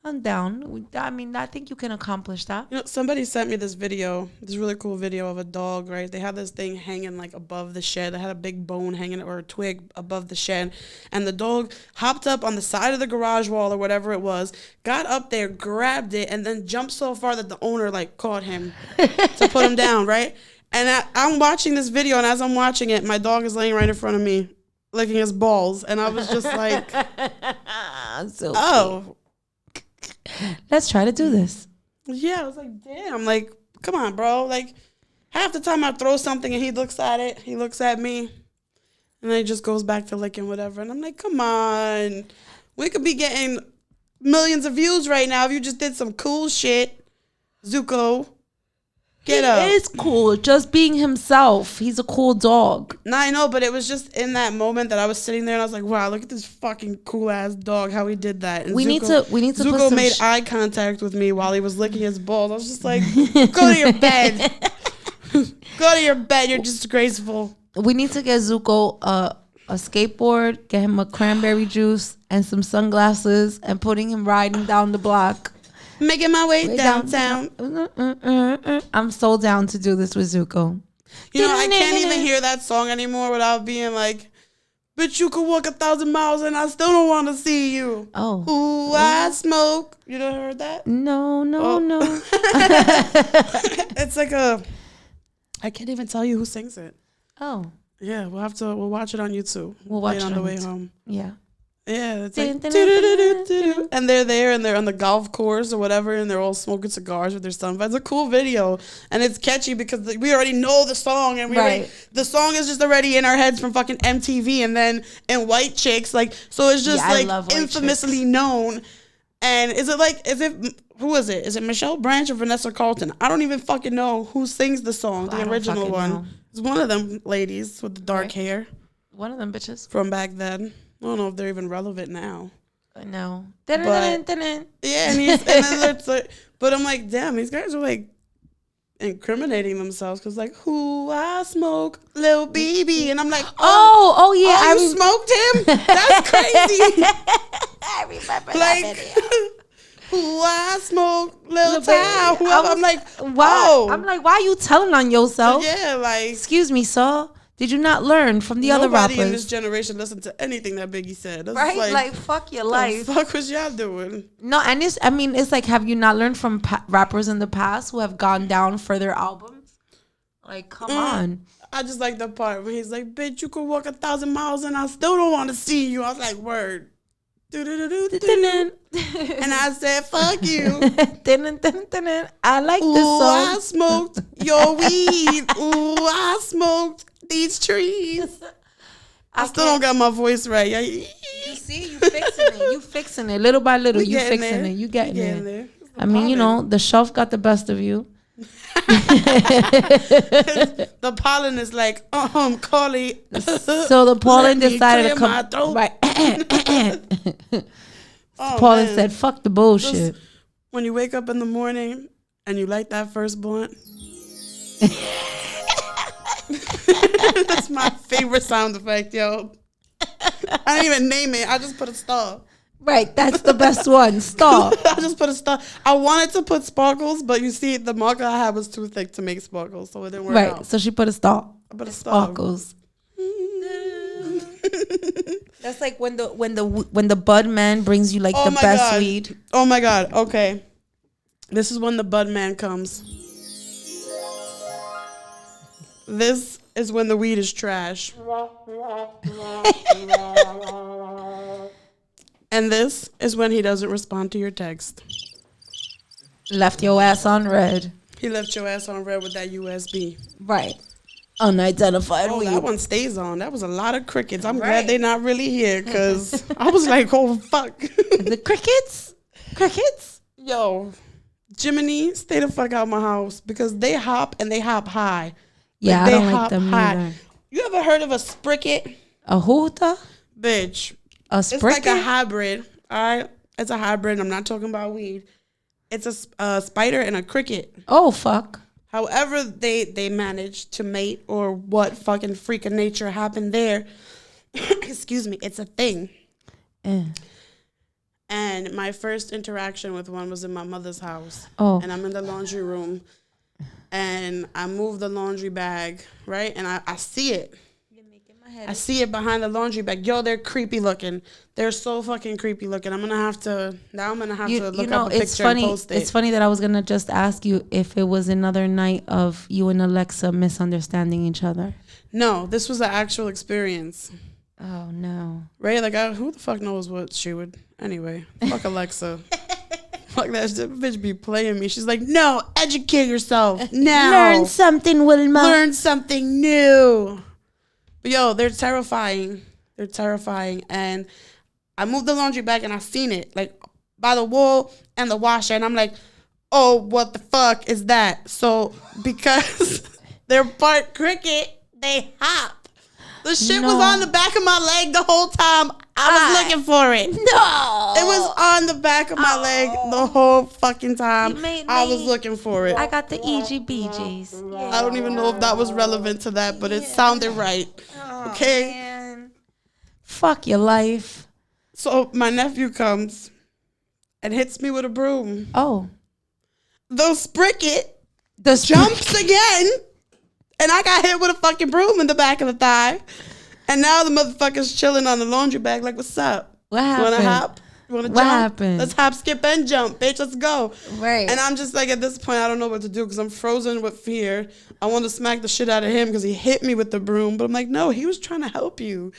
I'm down. I mean, I think you can accomplish that. Somebody sent me this really cool video of a dog, right? They had this thing hanging like above the shed. They had a big bone hanging or a twig above the shed. And the dog hopped up on the side of the garage wall or whatever it was, got up there, grabbed it, and then jumped so far that the owner like caught him to put him down, right? And I'm watching this video, and as I'm watching it, my dog is laying right in front of me, licking his balls. And I was just like, oh. Let's try to do this. Yeah, I was like, damn, like, come on, bro. Like, half the time I throw something and he looks at it, he looks at me, and then he just goes back to licking whatever. And I'm like, come on. We could be getting millions of views right now if you just did some cool shit. Zuko, get up. He is cool, just being himself. He's a cool dog. No, I know, but it was just in that moment that I was sitting there and I was like, wow, look at this fucking cool ass dog, how he did that. And we need to Zuko made eye contact with me while he was licking his balls. I was just like, go to your bed. Go to your bed. You're disgraceful. We need to get Zuko a skateboard, get him a cranberry juice and some sunglasses, and putting him riding down the block. Making my way downtown. I'm so down to do this with Zuko. I can't even hear that song anymore without being like, bitch, you could walk 1,000 miles and I still don't want to see you. Oh. Ooh, I smoke. You never heard that? No. It's like I can't even tell you who sings it. Oh. Yeah, we'll watch it on YouTube. We'll watch it on the way home. Yeah. Yeah, it's like and they're there and they're on the golf course or whatever, and they're all smoking cigars with their sunflowers. It's a cool video, and it's catchy because we already know the song, and the song is just already in our heads from fucking MTV, and then in White Chicks, like, so it's just like infamously known. And who is it? Is it Michelle Branch or Vanessa Carlton? I don't even fucking know who sings the song, the original one. Know. It's one of them ladies with the dark hair. One of them bitches from back then. I don't know if they're even relevant now. No. But, yeah, and then it's like, but I'm like, damn, these guys are like incriminating themselves because like, who I smoke, Lil BB, and I'm like, oh yeah, you smoked him? That's crazy. I remember like, that video. Who I smoke, Lil Tao. I'm like, whoa. I'm like, why are you telling on yourself? Yeah, like, excuse me, sir. Did you not learn from the other rappers? Nobody in this generation listened to anything that Biggie said. That's right? Like, fuck your life. What the fuck was y'all doing? No, and it's like, have you not learned from rappers in the past who have gone down for their albums? Like, come on. I just like the part where he's like, bitch, you could walk 1,000 miles and I still don't want to see you. I was like, word. And I said, fuck you. I like this song. I smoked your weed. Ooh, I smoked these trees. I still don't got my voice right. You see, you fixing it. Little by little, you fixing it. You getting there. I mean, you know, the shelf got the best of you. The pollen is like, Carly. So the pollen decided to come. Right. Pollen said, fuck the bullshit. Just, when you wake up in the morning and you light that first blunt. That's my favorite sound effect, yo. I didn't even name it. I just put a star. Right, that's the best one. Star. I just put a star. I wanted to put sparkles, but you see, the marker I had was too thick to make sparkles, so it didn't work out. Right, so she put a star. I put a star. Sparkles. That's like when the bud man brings you like the best weed. Oh my God. Okay, this is when the bud man comes. This is when the weed is trash. And this is when he doesn't respond to your text. Left your ass on red. He left your ass on red with that USB. Right. Unidentified weed. That one stays on. That was a lot of crickets. I'm glad they're not really here because I was like, oh, fuck. The crickets? Crickets? Yo, Jiminy, stay the fuck out of my house because they hop and they hop high. Yeah, like, I don't like them either. You ever heard of a spricket? A hoota? Bitch. A spricket? It's like a hybrid. All right? It's a hybrid. I'm not talking about weed. It's a spider and a cricket. Oh, fuck. However they managed to mate or what fucking freak of nature happened there. Excuse me. It's a thing. And my first interaction with one was in my mother's house. Oh. And I'm in the laundry room. And I move the laundry bag, right? And I see it. I see it behind the laundry bag. Yo, they're creepy looking. They're so fucking creepy looking. I'm gonna have to look up a picture and post it. It's funny that I was gonna just ask you if it was another night of you and Alexa misunderstanding each other. No, this was an actual experience. Oh no. Right? Like who the fuck knows what she would anyway. Fuck Alexa. Fuck that bitch be playing me. She's like, no, educate yourself now. Learn something, Wilma. Learn something new. But yo, they're terrifying. They're terrifying. And I moved the laundry bag and I seen it like by the wall and the washer. And I'm like, oh, what the fuck is that? So because they're part cricket, they hop. The shit was on the back of my leg the whole time. I was looking for it. No. It was on the back of my leg the whole fucking time. I was looking for it. I got the EGBGs. Yeah. I don't even know if that was relevant to that, but it sounded right. Okay? Man. Fuck your life. So my nephew comes and hits me with a broom. Oh. The spricket jumps again. And I got hit with a fucking broom in the back of the thigh. And now the motherfucker's chilling on the laundry bag like, what's up? What happened? Wanna hop? Wanna jump? What happened? Let's hop, skip, and jump, bitch. Let's go. Right. And I'm just like, at this point, I don't know what to do because I'm frozen with fear. I want to smack the shit out of him because he hit me with the broom. But I'm like, no, he was trying to help you.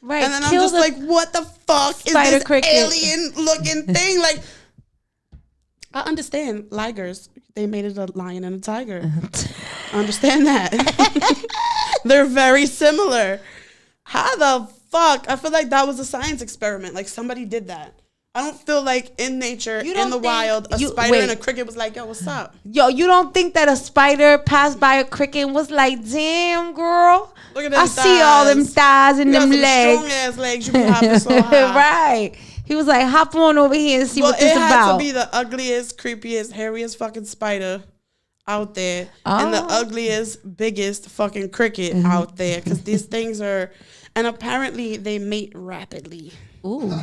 Right. And then I'm just like, what the fuck is this cricket. alien-looking thing? Like, I understand ligers. They made it a lion and a tiger. I understand that. They're very similar. How the fuck? I feel like that was a science experiment. Like, somebody did that. I don't feel like in nature, in the wild, a spider and a cricket was like, yo, what's up? Yo, you don't think that a spider passed by a cricket and was like, damn, girl, look at them thighs. See all them thighs and them legs. Strong ass legs. You be hopping so high. Right. He was like, hop on over here and see what this about. It had to be the ugliest, creepiest, hairiest fucking spider out there. And the ugliest, biggest fucking cricket out there. Because these things are... And apparently they mate rapidly. Ooh.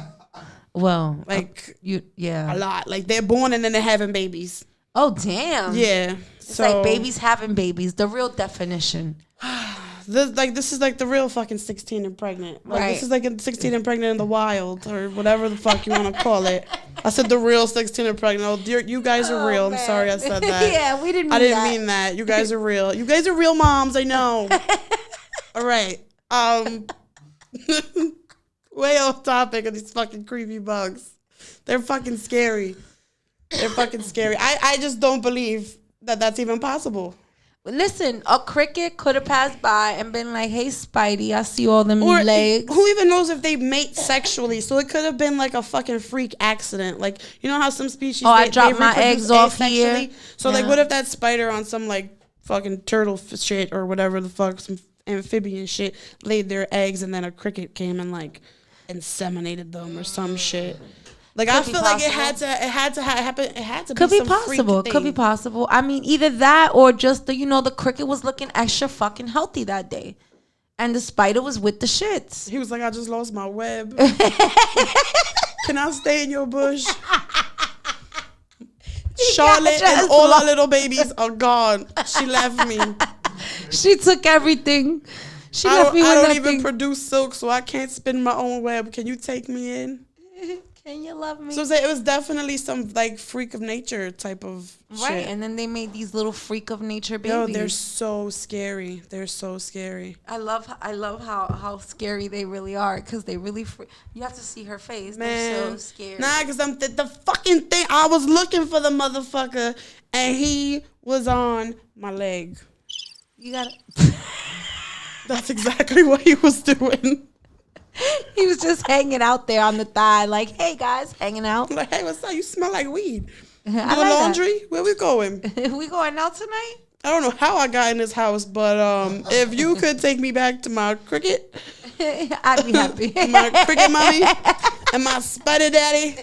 Well, like a lot. Like they're born and then they're having babies. Oh damn. Yeah. It's like babies having babies. The real definition. This is like the real fucking 16 and pregnant. Like, right. This is like 16 and pregnant in the wild or whatever the fuck you want to call it. I said the real 16 and pregnant. Oh, you guys are real. Man. I'm sorry I said that. Yeah, we didn't. I didn't mean that. You guys are real. You guys are real moms. I know. All right. Way off topic of these fucking creepy bugs. They're fucking scary. They're fucking scary. I just don't believe that that's even possible. Listen, a cricket could have passed by and been like, hey, Spidey, I see all them legs. Who even knows if they mate sexually? So it could have been like a fucking freak accident. Like, you know how some species, I dropped my eggs off here. So, like, what if that spider on some, like, fucking turtle shit or whatever the fuck, some amphibian shit, laid their eggs and then a cricket came and, like, inseminated them or some shit. Like, I feel like it had to happen. It had to be possible. Could be possible. I mean, either that or just the cricket was looking extra fucking healthy that day, and the spider was with the shits. He was like, I just lost my web. Can I stay in your bush? Charlotte and all our little babies are gone. She left me. She took everything. She left me with nothing. I don't even produce silk, so I can't spin my own web. Can you take me in? Can you love me? So it was definitely some like freak of nature type of right. shit. And then they made these little freak of nature babies. Yo, they're so scary. They're so scary. I love how scary they really are because they really. You have to see her face. Man. They're so scary. Nah, because I'm the fucking thing. I was looking for the motherfucker, and he was on my leg. You gotta. That's exactly what he was doing. He was just hanging out there on the thigh, like, hey, guys, hanging out. Like, hey, what's up? You smell like weed. Doing laundry? Where we going? We going out tonight? I don't know how I got in this house, but if you could take me back to my cricket. I'd be happy. My cricket mommy and my spider daddy.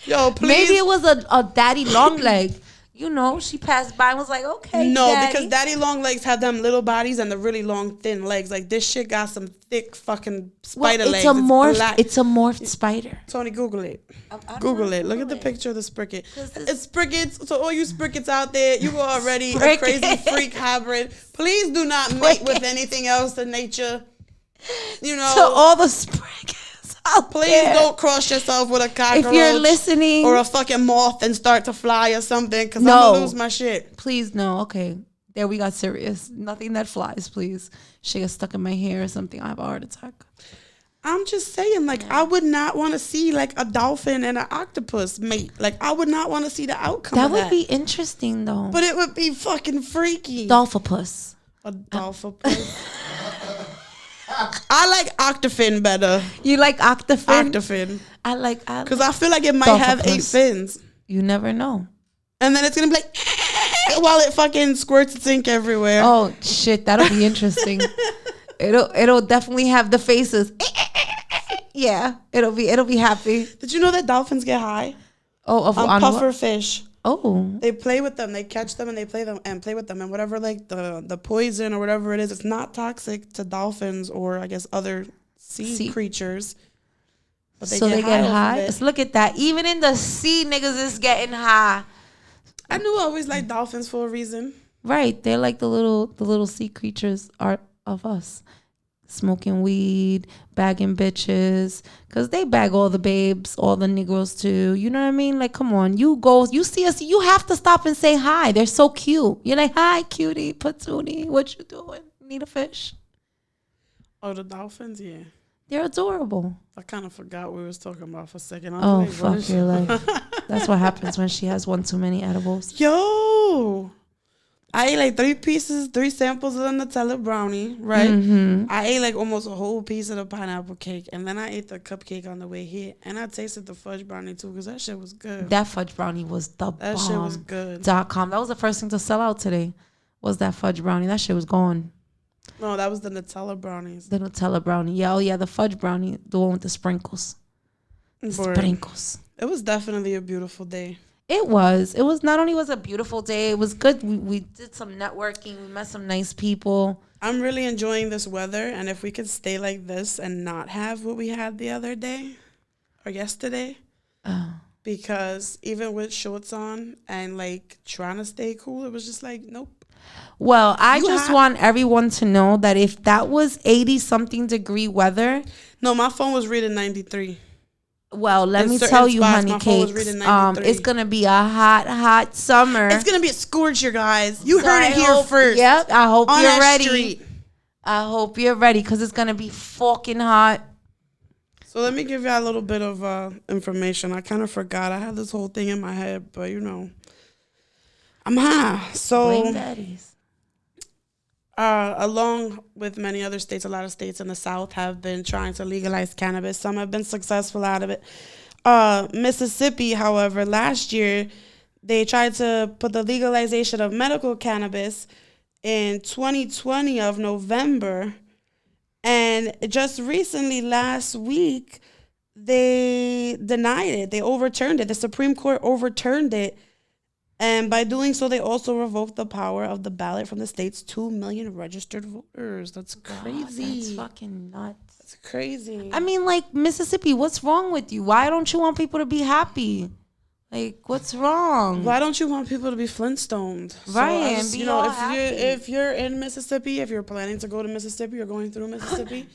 Yo, please. Maybe it was a daddy long leg. She passed by and was like, okay, no, daddy. Because daddy long legs have them little bodies and the really long, thin legs. Like, this shit got some thick fucking spider legs. It's a morphed spider. Tony, Google it. Google it. Look at the picture of the spricket. It's sprickets. So all you sprickets out there, you are already a crazy freak hybrid. Please do not mate with anything else in nature. So all the sprickets. Please don't cross yourself with a cockroach. If you're listening, or a fucking moth and start to fly or something, because I'm gonna lose my shit. Please, no. Okay, there we got serious. Nothing that flies, please. Shit gets stuck in my hair or something. I have a heart attack. I'm just saying, like, I would not want to see like a dolphin and an octopus mate. Like, I would not want to see the outcome. That would be interesting, though. But it would be fucking freaky. Dolphopus. A dolphopus. I like octofin better. You like octofin? Octofin. I like because I feel like it might have 8 fins. You never know. And then it's gonna be like while it fucking squirts its ink everywhere. Oh shit, that'll be interesting. It'll definitely have the faces. Yeah, it'll be happy. Did you know that dolphins get high? Oh, on puffer fish. Oh, they play with them. They catch them and they play with them, and whatever like the poison or whatever it is, it's not toxic to dolphins or I guess other sea creatures. But they get high. Let's look at that. Even in the sea, niggas is getting high. I knew I always liked dolphins for a reason. Right, they're like the little sea creatures of us. Smoking weed, bagging bitches, because they bag all the babes, all the Negroes too. You know what I mean? Like, come on. You see us, you have to stop and say hi. They're so cute. You're like, hi, cutie, patootie. What you doing? Need a fish? Oh, the dolphins? Yeah. They're adorable. I kind of forgot what we was talking about for a second. Oh, fuck your life. That's what happens when she has one too many edibles. Yo, I ate like 3 samples of the Nutella brownie, right? Mm-hmm. I ate like almost a whole piece of the pineapple cake, and then I ate the cupcake on the way here, and I tasted the fudge brownie too, because that shit was good. That fudge brownie was the That bomb. shit was good. .com. That was the first thing to sell out today. Was that fudge brownie? That shit was gone. No, that was the Nutella brownies. The Nutella brownie. Yeah, oh yeah, the fudge brownie, the one with the sprinkles. Sprinkles. It was definitely a beautiful day. It was. It was not only was a beautiful day, it was good. We did some networking. We met some nice people. I'm really enjoying this weather, and if we could stay like this and not have what we had the other day or yesterday, because even with shorts on and like trying to stay cool, it was just like, nope. Well, I just want everyone to know that if that was 80-something degree weather. No, my phone was reading 93. Well, let me tell you, honey cakes, it's going to be a hot summer. It's going to be a scorcher, guys. You heard it here first. Yep, I hope you're ready. S.TREET. I hope you're ready because it's going to be fucking hot. So let me give you a little bit of information. I kind of forgot. I had this whole thing in my head, but I'm high. So Blame daddies. Along with many other states, a lot of states in the South have been trying to legalize cannabis. Some have been successful out of it. Mississippi, however, last year, they tried to put the legalization of medical cannabis in 2020 of November. And just recently, last week, they denied it. They overturned it. The Supreme Court overturned it. And by doing so, they also revoked the power of the ballot from the state's 2 million registered voters. That's crazy. God, that's fucking nuts. That's crazy. I mean, like, Mississippi, what's wrong with you? Why don't you want people to be happy? Like, what's wrong? Why don't you want people to be Flintstones? Right, so if you're in Mississippi, if you're planning to go to Mississippi or going through Mississippi,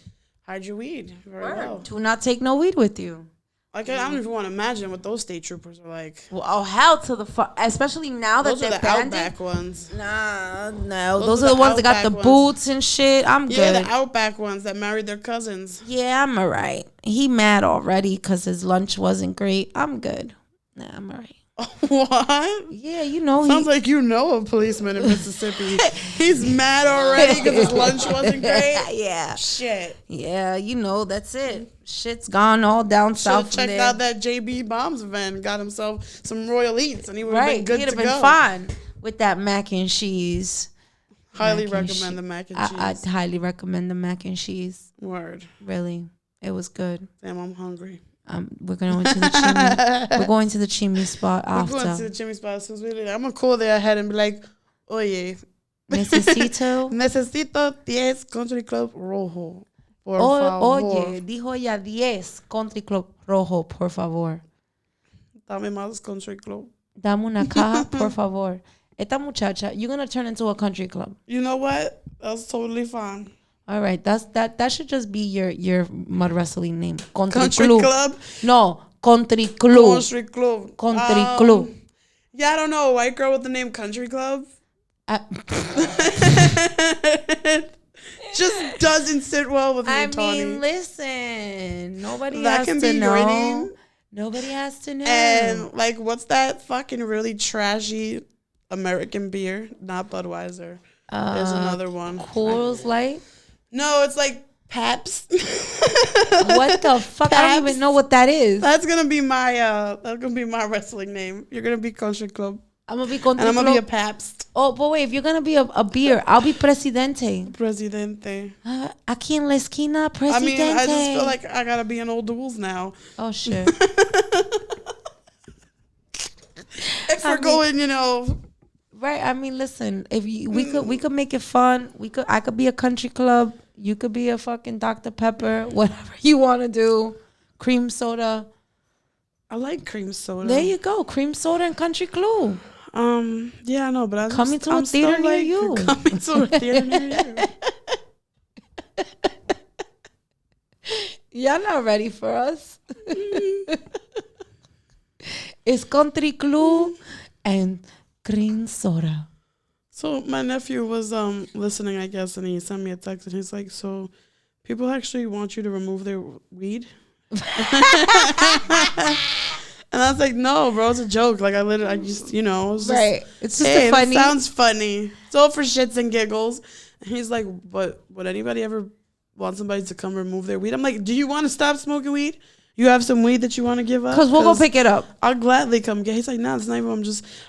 hide your weed very well. Do not take no weed with you. Like, I don't even want to imagine what those state troopers are like. Well, oh, hell to the fuck. Especially now that they're banned. Those are the Outback ones. Nah, no. Those are the ones that got the boots and shit. I'm good. Yeah, the Outback ones that married their cousins. Yeah, I'm all right. He mad already because his lunch wasn't great. I'm good. Nah, I'm all right. What? Yeah, sounds like a policeman in Mississippi. He's mad already because his lunch wasn't great. Yeah. Shit. Yeah, that's it. Shit's gone all down south. Checked out that JB Bombs event, got himself some Royal Eats, and he would have been good to go. He'd have been fine with that mac and cheese. Highly recommend the mac and cheese. I'd highly recommend the mac and cheese. Word. Really, it was good. Damn, I'm hungry. We're going to the chimney. We're going to the chimney spot after. We're going to the chimney spot. So I'm going to call their head and be like, oye. Necesito 10 Country Club Rojo. Oye, dijo ella 10 Country Club Rojo, por favor. Dame más Country Club. Dame una caja, por favor. Esta muchacha, you're going to turn into a country club. You know what? That's totally fine. All right, that should just be your mud wrestling name. Country Club? No, Country Club. Country Club. Country Club. Yeah, I don't know. A white girl with the name Country Club? Just doesn't sit well with me, Tony. I mean, listen. Nobody has to know. That can be your name. Nobody has to know. And, like, what's that fucking really trashy American beer? Not Budweiser. There's another one. Coors Light? No, it's like Pabst. What the fuck? Pabst? I don't even know what that is. That's gonna be my wrestling name. You're gonna be Country Club. I'm gonna be Country Club. And I'm gonna be a Pabst. Oh, but wait, if you're gonna be a beer, I'll be Presidente. Presidente. Aquí en la esquina, Presidente. I mean, I just feel like I gotta be in old duels now. Oh shit. If we're going, Right. I mean, listen. If we could make it fun. I could be a country club. You could be a fucking Dr. Pepper. Whatever you want to do. Cream soda. I like cream soda. There you go. Cream soda and country club. Yeah, no, but coming to a theater near you. Coming to a theater near you. Y'all not ready for us. It's country club and cream soda. So my nephew was listening, I guess, and he sent me a text, and he's like, so People actually want you to remove their weed. And I was like, no, bro, it's a joke. Like, I just, you know, it's just, right. It's just hey, funny. That sounds funny. It's all for shits and giggles. And he's like, but would anybody ever want somebody to come remove their weed? I'm like, do you want to stop smoking weed? You have some weed that you want to give up? Because we'll go pick it up. I'll gladly come get. He's like, no, it's not even.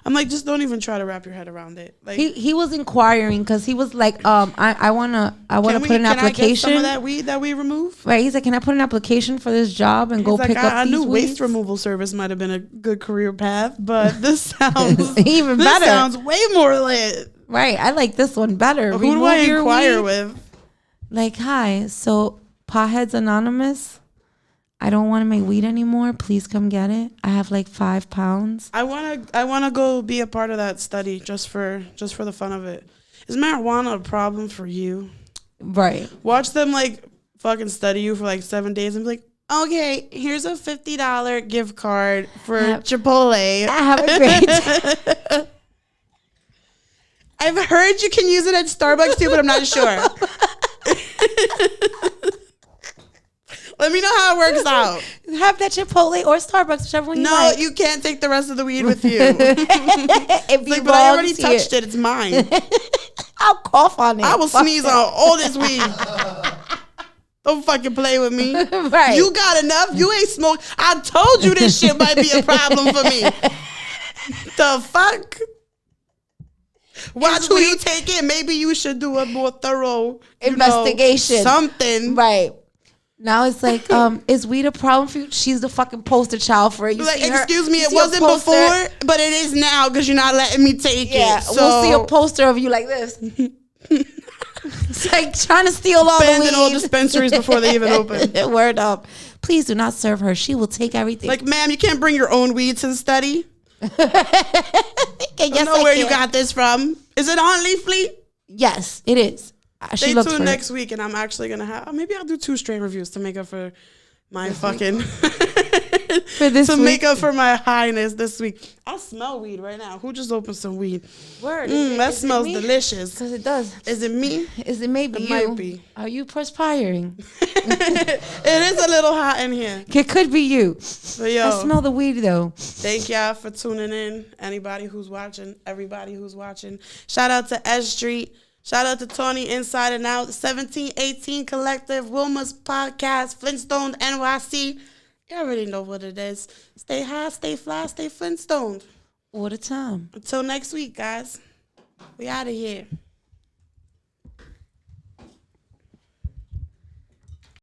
I'm like, just don't even try to wrap your head around it. Like, he was inquiring because he was like, I wanna put an application. Can I get some of that weed that we remove? Right. He's like, can I put an application for this job and go pick up I these knew weeds? Waste removal service might have been a good career path, but this sounds even better. This sounds way more lit. Right. I like this one better. Who do I inquire with? Like, hi. So, Potheads Anonymous. I don't want to make weed anymore. Please come get it. I have like 5 pounds. I wanna go be a part of that study just for the fun of it. Is marijuana a problem for you? Right. Watch them like fucking study you for like 7 days and be like, okay, here's a $50 gift card for Chipotle. I have a great. I've heard you can use it at Starbucks too, but I'm not sure. Let me know how it works out. Have that Chipotle or Starbucks, whichever one you like. No, you can't take the rest of the weed with you. It's like, but I already touched it. It's mine. I'll cough on it. I will sneeze on all this weed. Don't fucking play with me. Right. You got enough. You ain't smoke. I told you this shit might be a problem for me. The fuck? Watch who you take in. Maybe you should do a more thorough investigation. Something. Right. Now it's like, is weed a problem for you? She's the fucking poster child for it. You like, see her, excuse me, it wasn't before, but it is now because you're not letting me take it. So we'll see a poster of you like this. It's like trying to steal all the weed. Abandon all dispensaries before they even open. Word up. Please do not serve her. She will take everything. Like, ma'am, you can't bring your own weed to the study. I don't know where you got this from. Is it on Leafly? Yes, it is. Stay tuned next week, and I'm actually gonna have. Maybe I'll do 2 strain reviews to make up for my fucking for this to week. make up for my highness this week. I smell weed right now. Who just opened some weed? Word. That smells delicious. Because it does. Is it me? Is it maybe it you? Might be. Are you perspiring? It is a little hot in here. It could be you. But yo, I smell the weed though. Thank y'all for tuning in. Anybody who's watching, everybody who's watching. Shout out to S.STREET. Shout out to Tony Inside and Out, 1718 Collective, Wilmas Potcast, Flintstone NYC. You already know what it is. Stay high, stay fly, stay Flintstone. All the time. Until next week, guys. We out of here.